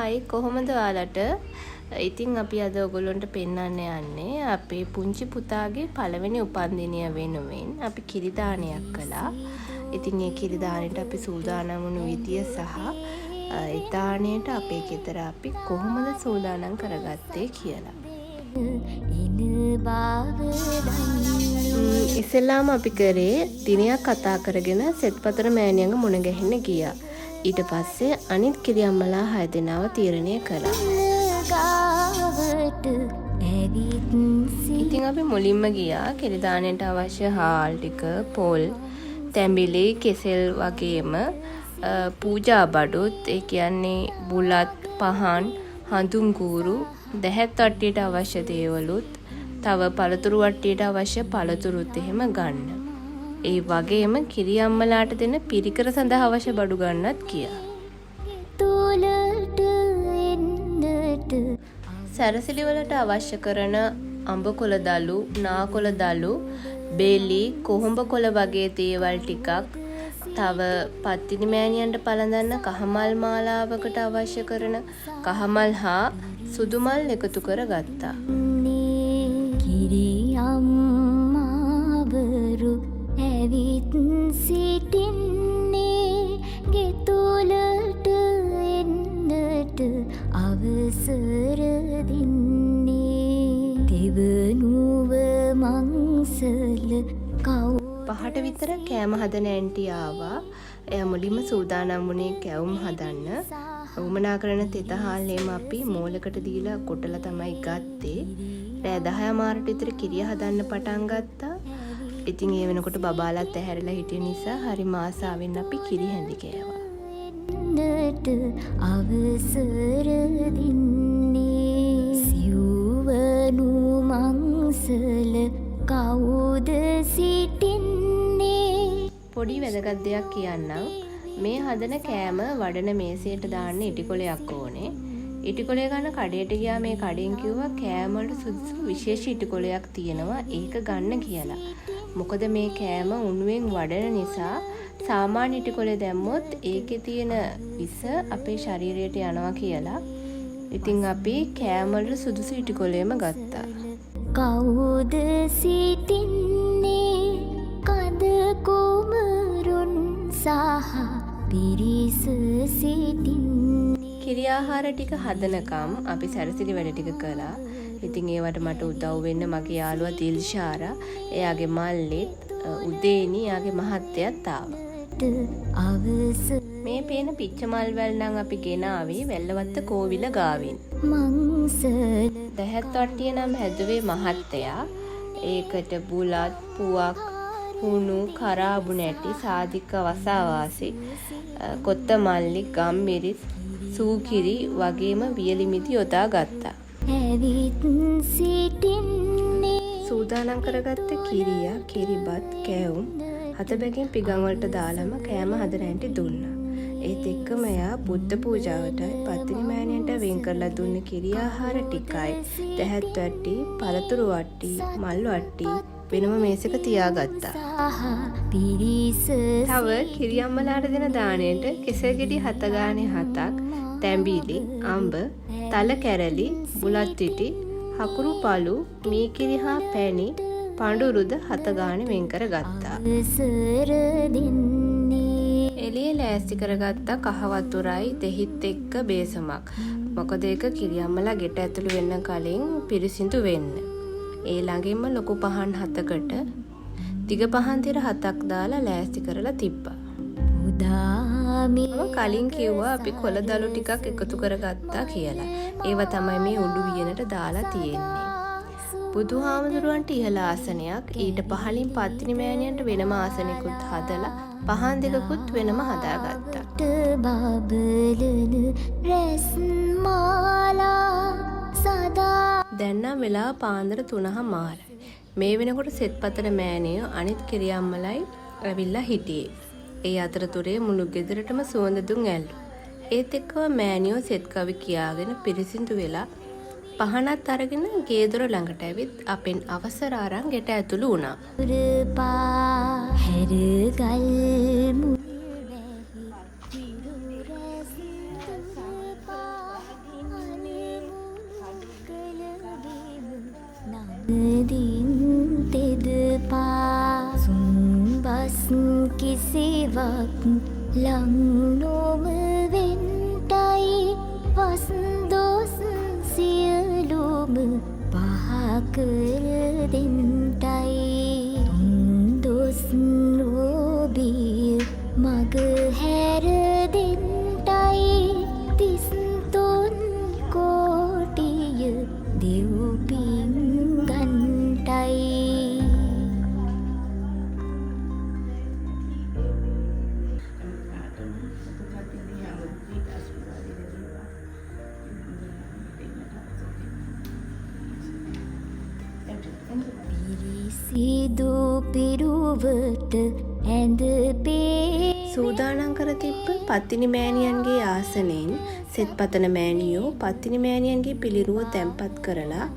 Hi කොහොමද ඔයාලට? ඉතින් අපි අද ඔයගොල්ලන්ට පෙන්වන්න යන්නේ අපේ පුංචි පුතාගේ පළවෙනි උපන්දිනය වෙනුවෙන් අපි කිරි දානයක් කළා. ඉතින් මේ කිරි දානෙට අපි සූදානම් වුණු විදිය සහ ඒ දාණයට අපේ ගෙදර අපි කොහොමද සූදානම් කරගත්තේ කියලා. ඉස්සෙල්ලාම අපි කරේ දිනයක් කතා කරගෙන සෙත්පතර මෑණියන්ගේ මුණ ගැහෙන්න ගියා. ඊට පස්සේ අනිත් කිරි අම්මලා 6 දෙනාව තීරණය කළා. ඉතින් අපි මුලින්ම ගියා කිරි දාණයට අවශ්‍ය හාල් ටික, පොල්, තැඹිලි, කෙසෙල් වගේම පූජා බඩුත්, ඒ කියන්නේ බුලත්, පහන්, හඳුන් කූරු, දැහැත් වට්ටියට අවශ්‍ය දේවලුත්, තව පළතුරු වට්ටියට අවශ්‍ය පළතුරුත් එහෙම ගන්න. ඒ වගේම කිරි අම්මලාට දෙන පිරිකර සඳහා අවශ්‍ය බඩු ගන්නත් කියා. සැරසිලි වලට අවශ්‍ය කරන අඹ කොළ දළු, නා කොළ දළු, බෙලි, කොහොඹ කොළ වගේ දේවල් ටිකක්, තව පත්තිනි මෑණියන්ට පළඳන්න කහමල් මාලාවකට අවශ්‍ය කරන කහමල් හා සුදු මල් එකතු කරගත්තා. කිරි අම්මාවරු ඇවිත් සිටින්නේ ගෙතුලට එන්නට අවසර දෙන්නේ දෙවනුව මංසල කව්. පහට විතර කෑම හදන ඇන්ටි ආවා. එයා මුලින්ම සූදානම් වුණේ කැවුම් හදන්න. උමනා කරන තෙත හාල්ලේම අපි මෝලකට දීලා කොටලා තමයි ගත්තේ. රෑ 10 මාරට විතර කිරිය හදන්න පටන් ගත්තා. ඉතින් ඒ වෙනකොට බබාලත් ඇහැරලා හිටිය නිසා හරි ආසාවෙන් අපි කිරි හැඳි කෑවා. අවසර දින්නේ සිව්වනු මංසල කවුද සිටින්නේ? පොඩි වැදගත් දෙයක් කියන්නම්. මේ හදන කෑම වඩන මේසයට දාන්න ඉටිකොලයක් ඕනේ. ඉටිකොලය ගන්න කඩේට ගියා. මේ කඩෙන් කිව්වා කෑම වලට සුදුසු විශේෂ ඉටිකොලයක් තියෙනවා, ඒක ගන්න කියලා. මොකද මේ කෑම උණුවෙන් වඩන නිසා සාමාන්‍ය ඉටිකොලේ දැම්මොත් ඒකේ තියෙන විස අපේ ශරීරයට යනවා කියලා. ඉතින් අපි කෑම වලට සුදුසු ඉටිකොලේම ගත්තා. කවුද සිටින්නේ කඳ කුමරුන් සහ පිරිස සිටින්නේ? කිරි ආහාර ටික හදනකම් අපි සැරසිලි වැඩ ටික කළා. ඉතින් ඒවට මට උදව් වෙන්න මගේ යාළුවා දිල්ෂාරා, එයාගේ මල්ලිත්, උදේනි, එයාගේ මහත්තයත් ආවා. මේ පේන පිච්ච මල් වැල් නම් අපි ගෙනාවේ වැල්ලවත්ත කෝවිල ගාවින්. දැහැත් වට්ටිය නම් හැදුවේ මහත්තයා. ඒකට බුලත්, පුවක්, හුණු, කරාබු නැටි, සාධික වසාවාසි, කොත්තමල්ලි, ගම්මිරිස්, සූකිරි වගේම වියලිමිදි යොදා ගත්තා. සූදානම් කරගත්ත කිරිය, කිරිබත්, කෑවුම් 7 බැගින් පිගන් වලට දාලම කෑම හදන ඇන්ටි දුන්නා. ඒත් එක්කම එයා බුද්ධ පූජාවටයි පත්තිනි මෑණියන්ට වෙන් කරලා දුන්න කිරි ආහාර ටිකයි, දැහැත් වට්ටි, පළතුරු වට්ටි, මල් වට්ටි වෙනම මේසෙක තියාගත්තා. තව කිරි අම්මලාට දෙන දාණයට කෙසෙල් ගෙඩි 7 ගානේ 7ක්, තැඹිලි, අඹ, තල කැරලි, බුලත් ඉටි, හකුරු පළු, මීකිරි හා පැණි, පඬුරුද 7 ගානේ වෙන් කරගත්තා. එළියේ ලෑස්ති කරගත්ත කහ වතුරයි දෙහිත් එක්ක බේසමක්. මොකද ඒක කිරි අම්මලා ගෙට ඇතුළු වෙන්න කලින් පිරිසිදු වෙන්න. ඒ ළඟින්ම ලොකු පහන් 7කට දිග පහන් තිර 7ක් දාලා ලෑස්ති කරලා තිබ්බා. කලින් කිව්වා අපි කොළ දළු ටිකක් එකතු කරගත්තා කියලා. ඒවා තමයි මේ උඩු වියනට දාලා තියෙන්නේ. බුදුහාමුදුරුවන්ට ඉහළ ආසනයක්, ඊට පහළින් පත්තිනි මෑණියන්ට වෙනම ආසනයකුත් හදලා පහන් දෙකකුත් වෙනම හදාගත්තා. දැන් නම් වෙලාව පාන්දර 3:00. මේ වෙනකොට සෙත්පතර මෑණියෝ අනිත් කිරි අම්මලයි ඇවිල්ලා හිටියේ. ඒ අතරතුරේ මුළු ගෙදරටම සුවඳ දුම් ඇල්ලු. ඒත් එක්කම මෑණියෝ සෙත් කවි කියාගෙන පිරිසිදු වෙලා පහනත් අරගෙන ගේ දොර ළඟට ඇවිත් අපෙන් අවසර අරන් ගෙට ඇතුළු වුණා. කිසිවක් ලං නොම වෙන්ටයි වස් දොස් සියලුම පහකර දෙන්ටයි දොස් නොබිය මග හැර දෙන්ටයි තිස්තොන් කෝටිය දෙව්පින් ගන්ටයි පිරිසිදු පිරුවට ඇඳ පේ සූදානම් කර තිබ්බ පත්තිනි මෑණියන්ගේ ආසනයෙන් සෙත්පතන මෑණියෝ පත්තිනි මෑණියන්ගේ පිළිරුව තැන්පත් කරලා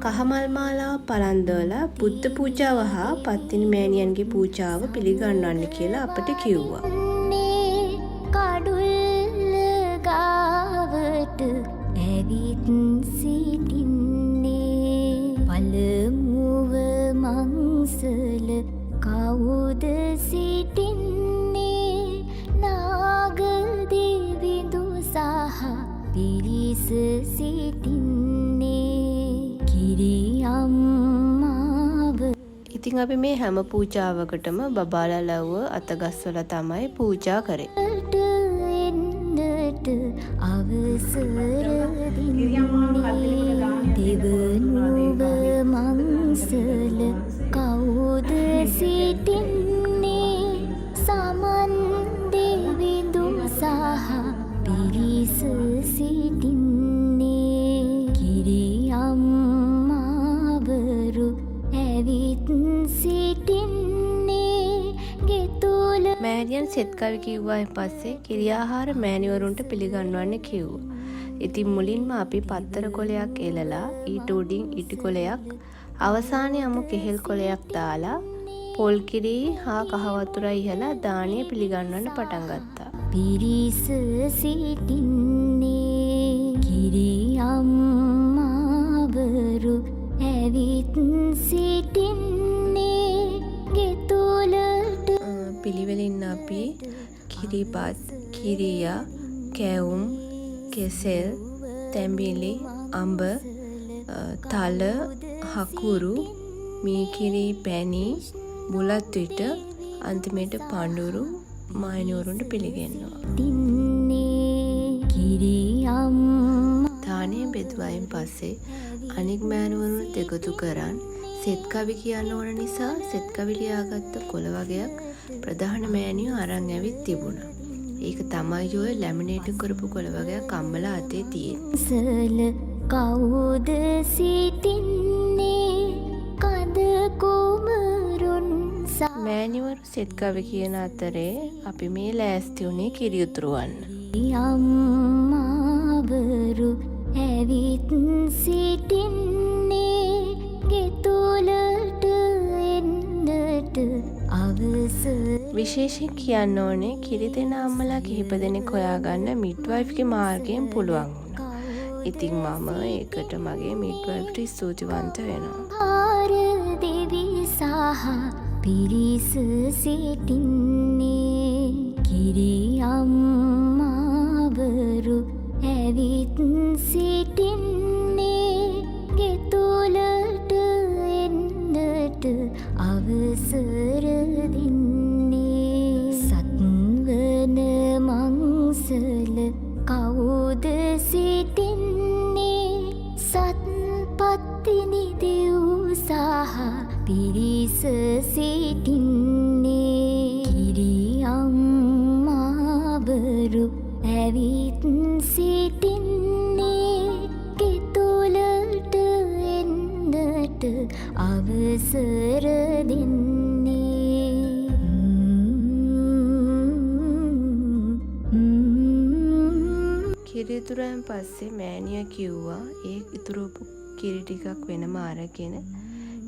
කහමල් මාලාව පලන්දවලා බුද්ධ පූජාව හා පත්තිනි මෑණියන්ගේ පූජාව පිළිගන්වන්න කියලා අපට කිව්වා. කඩුල්ල ගාවට ඇවිත් සිටින්නේ පළමුව මංසල කවුද සිටින්නේ නාගදෙවිඳු සහ පිරිස සිටින්නේ කිරියම්මාව. ඉතින් අපි මේ හැම පූජාවකටම බබාලා ලව්ව අතගස්වලා තමයි පූජා කරේ. එන්නට අවසර දෙවනුව මංසල කවුද සිටින්නේ සමන් දෙවිඳු සහ පිරිස සිටින්නේ කිරියම්මාවරු ඇවිත් සිටින්නේ ගෙතුල. මෑණියන් සෙත් කවි කිව්වායින් පස්සේ කිරියාහාර මෑණිවරුන්ට පිළිගන්වන්න කිව්වා. ඉතින් මුලින්ම අපි පත්තර කොලයක් එලලා ඊට උඩින් ඉටි කොලයක් අවසානයේ අමු කෙහෙල් කොලයක් දාලා පොල් කිරි හා කහ වතුරයි ඉහලා දාණය පිළිගන්වන්න පටන් ගත්තා. පිරිස සිටින්නේ කිරියම්මාවරු ඇවිත් සිටින්නේ ගෙතුලට. පිළිවෙලින් අපි කිරිබත්, කිරියා, කැවුම්, කෙසෙල්, තැඹිලි, අඹ, තල, හකුරු, මීකිරි, පැණි, බුලත් විට අන්තිමට පඳුරු මෑණිවරුන්ට පිළිගන්නවා. දානය බෙදුවායින් පස්සේ අනික් මෑණිවරුන්ට එකතු කරන් සෙත් කවි කියන්න ඕන නිසා සෙත් කවි ලියාගත්ත කොළ වගයක් ප්‍රධාන මෑණියෝ අරන් ඇවිත් තිබුණා. ඒක තමයි ඔය ලැමිනේට් කරපු කොළ වගයක් අම්මලා අතේ තියෙන්නේ. කවුද සිටින්නේ කඳ කුමරුන් මෑණිවරු සෙත් කවි කියන අතරේ අපි මේ ලෑස්ති වුණේ කිරි උතුරවන්න. අම්මාවරු ඇවිත් සිටින්නේ ගෙතුලට එන්නට අවසර. විශේෂයෙන් කියන්න ඕනේ කිරි දෙන අම්මලා කිහිප දෙනෙක් හොයාගන්න මිඩ්වයිෆ්ගේ මාර්ගයෙන් පුළුවන් වුණා. ඉතින් මම ඒකට මගේ මිඩ්වයිෆ්ට ස්තුතිවන්ත වෙනවා. දෙවි සහ පිරිස සිටින්නේ කිරියම්මාවරු ඇවිත් සිටින්නේ ගෙතුලට එන්නට අවසර දෙන්නේ සත්වන මංසල කවුද සිටින්නේ සත්පත්තිනි දෙව් සහ පිරිස සිටින්නේ කිරියම්මාවරු ඇවිත් සිටින්නේ ගෙතුලට එන්නට අවසර දෙන්නේ. කිරි ඉතුරුයන් පස්සේ මෑණිය කිව්වා ඒ ඉතුරුපු කිරි ටිකක් වෙනම අරගෙන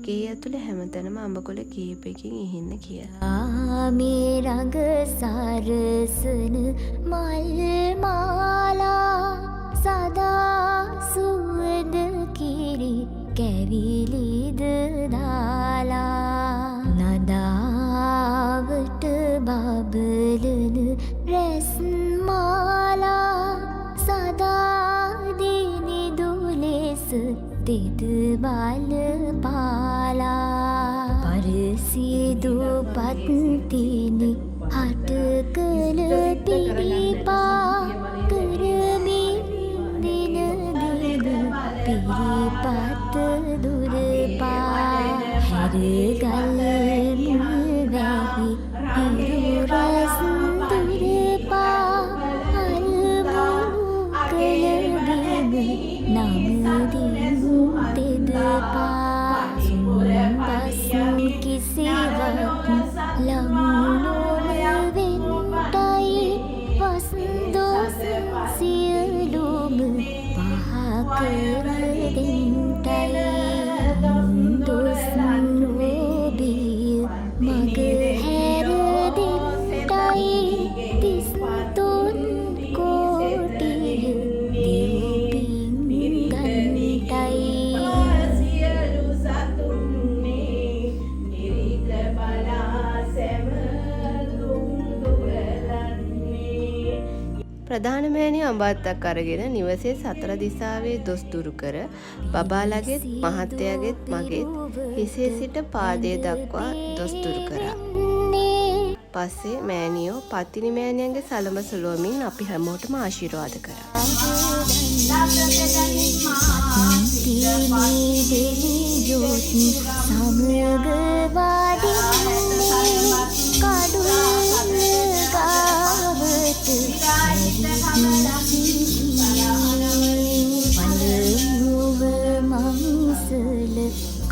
ගේ ඇතුලේ හැමතැනම අඹකොළ කීපයකින් ඉහින්න කියලා. මේ රඟ සරසන මල් මාලා සදා සුවඳ කිරි කැවිලිද දාලා නදාවට බබලන රැස්මාලා සදාදිනි දුලෙස තෙද බල පාලා පරසිදු පත්තිනි හට කළ පිරිපා කරමින් දින දින පිරිපත් දුරපා හැරගල් මුල්වැහි හිරු රැස් දුරපා අල්මු කළ බිම නමුදින් තෙදපා සුම්බස් කිසිවක් ලංනොවෙන්ටයි වස්දොස් සියලුම පහකර දෙන්ටයි දොස් නොබිය මග හැර දෙන්ටයි තිස්තුන් කෝටිය දෙව්පින් ගන්ටයි ප්‍රධාන මෑණියෝ අඹත්තක් අරගෙන නිවසේ සතර දිසාවේ දොස් දුරු කර බබාලගෙත් මහත්තයාගෙත් මගෙත් හිසේ සිට පාදය දක්වා දොස් දුරු කරා. පස්සේ මෑණියෝ පත්තිනි මෑණියන්ගේ සලම සලුවමින් අපි හැමෝටම ආශිර්වාද කරා. වලමුව මංසල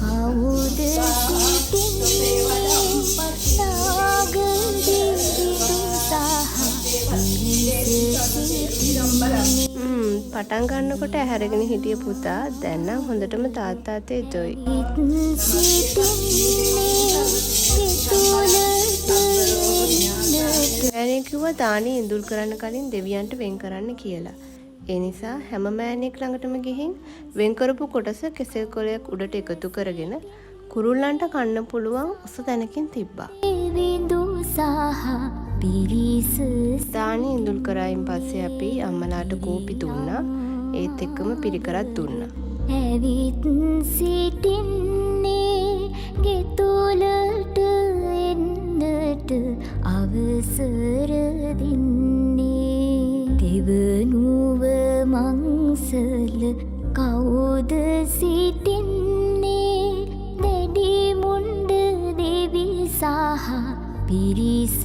කවුද සිටින්නේ නාගදිවිදු පටන් ගන්නකොට ඇහැරගෙන හිටිය පුතා දැන් නම් හොඳටම තාත්තාතේ දොයි. මෑණියෙක් කිව්වා දානි ඉඳුල් කරන්න කලින් දෙවියන්ට වෙන් කරන්න කියලා. ඒ නිසා හැම මෑණියෙක් ළඟටම ගිහින් වෙන් කරපු කොටස කෙසෙල් කොලයක් උඩට එකතු කරගෙන කුරුල්ලන්ට කන්න පුළුවන් උස තැනකින් තිබ්බා. දානි ඉඳුල් කරායින් පස්සේ අපි අම්මලාට කෝපි දුන්නා. ඒත් එක්කම පිරිකරත් දුන්නා. ඇවිත් සිටින්නේ ගෙතුලට එන්නට අවසර දෙන්නේ දෙවනුව මංසල කවුද සිටින්නේ දැඩි මුණ්ඩ දෙවි සහ පිරිස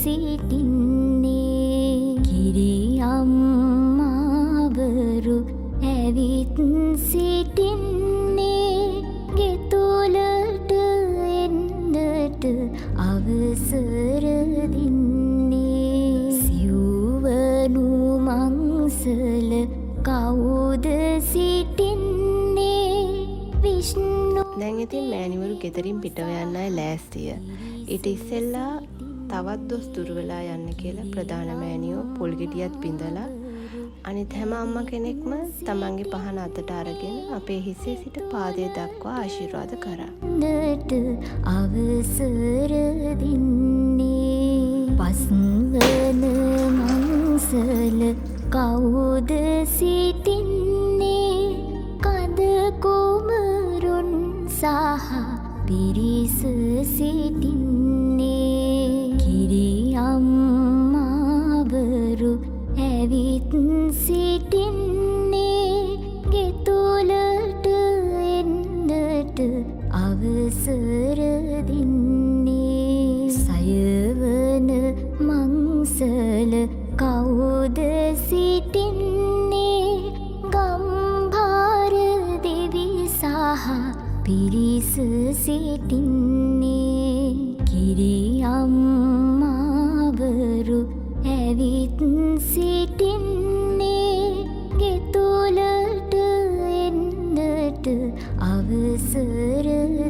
සිටින්නේ කිරි අම්මාවරු ඇවිත් සිටින්නේ ගෙතුලට එන්නට අවසර දෙන්නේ සිව්වනු මංසල කවුද සිටින්නේ විෂ්ණු. දැන් ඉතින් මෑණිවරු ගෙදරින් පිටව යන්නයි ලෑස්තිය. ඊට ඉස්සෙල්ලා තවත් දොස් දුර වෙලා යන්න කියලා ප්‍රධාන මෑණියෝ පොල් ගෙඩියත් බිඳලා අනිත් හැම අම්මා කෙනෙක්ම තමන්ගේ පහන අතට අරගෙන අපේ හිසේ සිට පාදය දක්වා ආශිර්වාද කරා. නට අවසර දෙන්නේ පස්වන මංසල කවුද සිටින්නේ කඳ කුමරුන් සහ පිරිස සිටින්නේ කිරි අම්මාවරු ඇවිත් සිටින්නේ ගෙතුලට එන්නට අවසර දෙන්නේ සයවන මංසල කවුද සිටින්නේ ගම්භාර දෙවි සහ පිරිස සිටින්නේ කිරි අම්මාවරු ඇවිත් සිටින්නේ ගෙතුලට එන්නට අවසර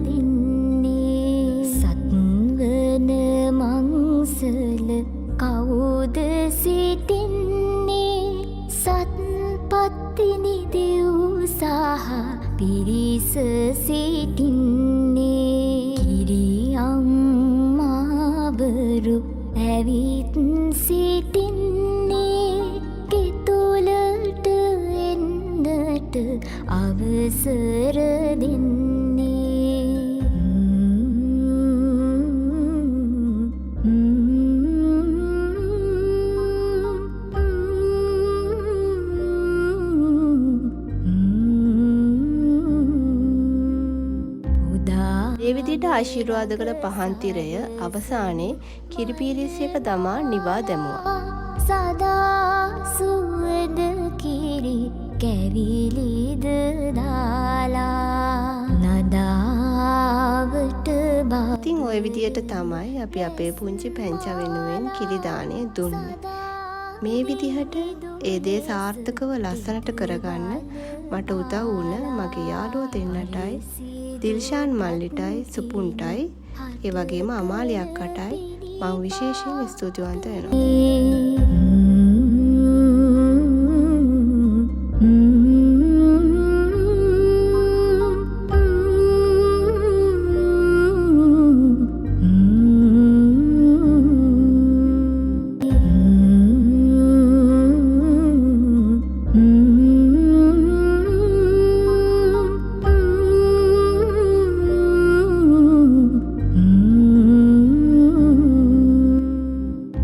දෙන්නේ සත්වන මංසල කවුද සිටින්නේ සත්පත්තිනි දෙව් සහ පිරිස සිටින්නේ කිරි අම්මාවරු ඇවිත් සිටින්නේ ගෙතුලට එන්නට අවසර දෙන්නේ ඒ විදිහට ආශිර්වාද කළ පහන්තිරය අවසානයේ කිරිපිරිසියක දමා නිවා දැමුවා. සදා සුවද කිරි කැවිලිද දාලා නදාවට බා. ඉතින් ওই විදිහට තමයි අපි අපේ පුංචි පැංචා වෙනුවෙන් කිරි දාණය දුන්නේ. මේ විදිහට ඒ දේ සාර්ථකව ලස්සනට කරගන්න මට උදව් වුණ මගේ යාළුවෝ දෙන්නටයි දිල්ෂාන් මල්ලිටයි සුපුන්ටයි ඒ වගේම අමාලි අක්කටයි මම විශේෂයෙන් ස්තුතිවන්ත වෙනවා.